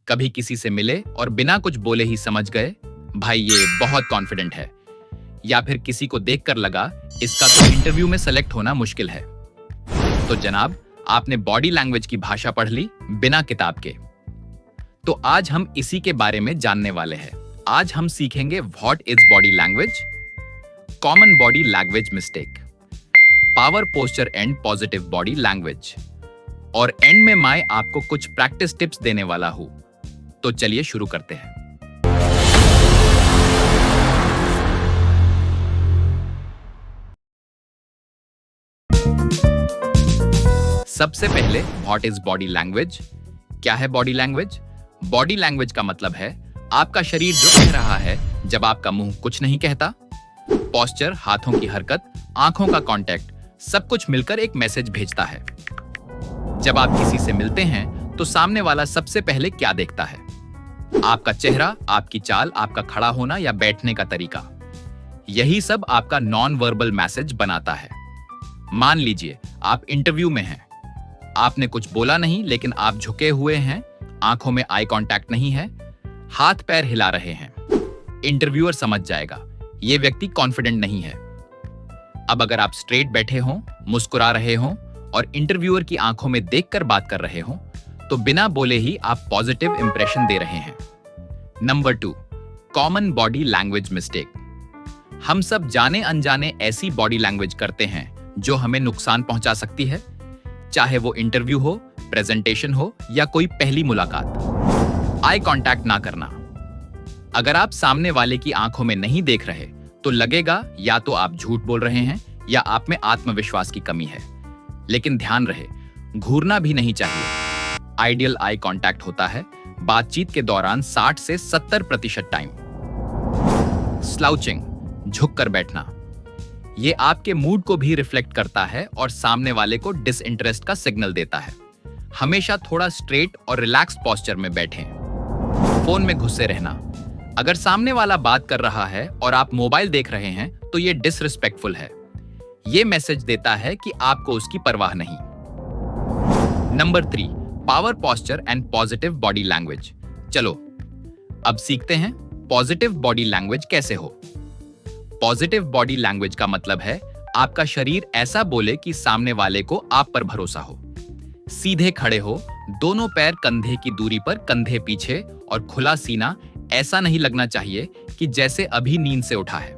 कभी किसी से मिले और बिना कुछ बोले ही समझ गए, भाई ये बहुत कॉन्फिडेंट है। या फिर किसी को देखकर लगा, इसका तो इंटरव्यू में सेलेक्ट होना मुश्किल है। तो जनाब, आपने बॉडी लैंग्वेज की भाषा पढ़ ली बिना किताब के। तो आज हम इसी के बारे में जानने वाले हैं। आज हम सीखेंगे what is body language, common body language mistake, power posture and positive body language, और एंड में मैं आपको कुछ प्रैक्टिस टिप्स देने वाला हूं। तो चलिए शुरू करते हैं। सबसे पहले व्हाट इज बॉडी लैंग्वेज। क्या है बॉडी लैंग्वेज? बॉडी लैंग्वेज का मतलब है आपका शरीर जो कह रहा है जब आपका मुंह कुछ नहीं कहता। पोस्चर, हाथों की हरकत, आंखों का कांटेक्ट, सब कुछ मिलकर एक मैसेज भेजता है। जब आप किसी से मिलते हैं तो सामने वाला सबसे पहले क्या देखता है? आपका चेहरा, आपकी चाल, आपका खड़ा होना या बैठने का तरीका। यही सब आपका नॉन वर्बल मैसेज बनाता है। मान लीजिए आप इंटरव्यू में हैं, आपने कुछ बोला नहीं लेकिन आप झुके हुए हैं, आंखों में आई कांटेक्ट नहीं है, हाथ पैर हिला रहे हैं। इंटरव्यूअर समझ जाएगा ये व्यक्ति कॉन्फिडेंट नहीं है। अब अगर आप स्ट्रेट बैठे हों, मुस्कुरा रहे हों और इंटरव्यूअर की आंखों में देखकर बात कर रहे हों, तो बिना बोले ही आप पॉजिटिव इंप्रेशन दे रहे हैं। Number 2, common body language mistake. हम सब जाने अनजाने ऐसी बॉडी लैंग्वेज करते हैं जो हमें नुकसान पहुंचा सकती है, चाहे वो इंटरव्यू हो, प्रेजेंटेशन हो या कोई पहली मुलाकात। आई कांटेक्ट ना करना। अगर आप सामने वाले की आंखों में नहीं देख रहे तो लगेगा या तो आप झूठ बोल रहे हैं या आप में आत्मविश्वास की कमी है। लेकिन ध्यान रहे, घूरना भी नहीं चाहिए। आइडियल आई कांटेक्ट होता है बातचीत के दौरान 60 से 70% टाइम। स्लाउचिंग, झुक कर बैठना, ये आपके मूड को भी रिफ्लेक्ट करता है और सामने वाले को डिसइंटरेस्ट का सिग्नल देता है। हमेशा थोड़ा स्ट्रेट और रिलैक्स पोस्चर में बैठें। फोन में घुसे रहना। अगर सामने वाला बात कर रहा है और आप मोबाइल देख रहे हैं तो ये डिसरिस्पेक्टफुल है। ये मैसेज देता है कि आपको उसकी परवाह नहीं। Number 3, power posture and positive body language. चलो अब सीखते हैं पॉजिटिव बॉडी लैंग्वेज कैसे हो। पॉजिटिव बॉडी लैंग्वेज का मतलब है आपका शरीर ऐसा बोले कि सामने वाले को आप पर भरोसा हो। सीधे खड़े हो, दोनों पैर कंधे की दूरी पर, कंधे पीछे और खुला सीना। ऐसा नहीं लगना चाहिए कि जैसे अभी नींद से उठा है।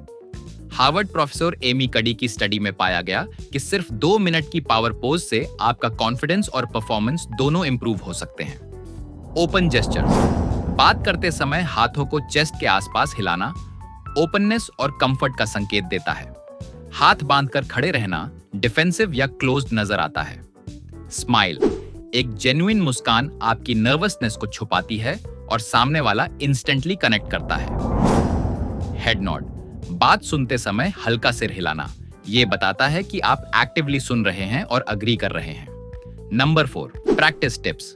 हार्वर्ड प्रोफेसर एमी कडी की स्टडी में पाया गया कि सिर्फ 2 मिनट की पावर पोज से आपका कॉन्फिडेंस और परफॉर्मेंस दोनों इंप्रूव हो सकते हैं। Open gestures. बात करते समय हाथों को चेस्ट के आसपास हिलाना ओपननेस और कंफर्ट का संकेत देता है। हाथ बांधकर खड़े रहना डिफेंसिव या क्लोज्ड नजर आता है। स्माइल, एक जेन्युइन मुस्कान आपकी नर्वसनेस को छुपाती है और सामने वाला इंस्टेंटली कनेक्ट करता है। हेड नॉड, बात सुनते समय हल्का सिर हिलाना, यह बताता है कि आप एक्टिवली सुन रहे हैं और अग्री कर रहे हैं। Number 4, practice tips.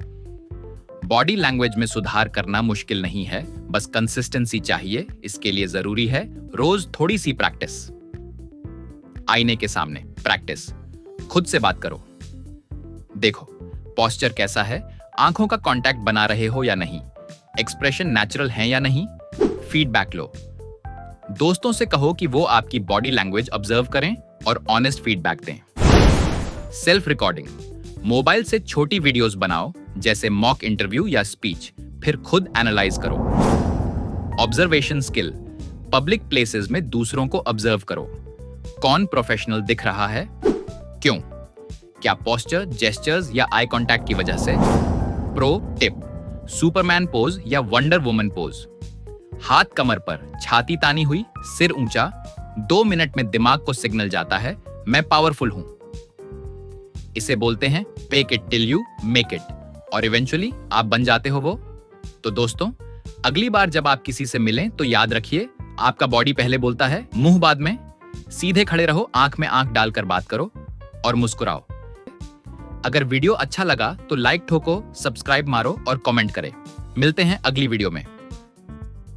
Body language में सुधार करना मुश्किल नहीं है, बस कंसिस्टेंसी चाहिए। इसके लिए जरूरी है रोज थोड़ी सी प्रैक्टिस। आईने के सामने प्रैक्टिस, खुद से बात करो। देखो पोस्चर कैसा है, आंखों का कांटेक्ट बना रहे हो या नहीं, एक्सप्रेशन नेचुरल है या नहीं। फीडबैक लो। दोस्तों से कहो कि वो आपकी बॉडी लैंग्वेज ऑब्जर्व करें और ऑनेस्ट फीडबैक दें। सेल्फ रिकॉर्डिंग, मोबाइल से छोटी वीडियोस बनाओ जैसे मॉक इंटरव्यू या स्पीच, फिर खुद एनालाइज करो। ऑब्जर्वेशन स्किल, पब्लिक प्लेसेस में दूसरों को ऑब्जर्व करो। कौन प्रोफेशनल दिख रहा है, क्यों? क्या पोस्चर, जेस्चर्स या आई कांटेक्ट की वजह से? प्रो टिप, सुपरमैन पोज या वंडर वुमन पोज। हाथ कमर पर, छाती तानी हुई, सिर ऊंचा। 2 मिनट में दिमाग को सिग्नल जाता है मैं पावरफुल हूं। इसे बोलते हैं fake it till you make it, और इवेंचुअली आप बन जाते हो वो। तो दोस्तों, अगली बार जब आप किसी से मिलें तो याद रखिए आपका बॉडी पहले बोलता है, मुंह बाद में। सीधे खड़े रहो, आंख में आंख डालकर बात करो और मुस्कुराओ। अगर वीडियो अच्छा लगा तो लाइक ठोको, सब्सक्राइब मारो और कमेंट करें। मिलते हैं अगली वीडियो में।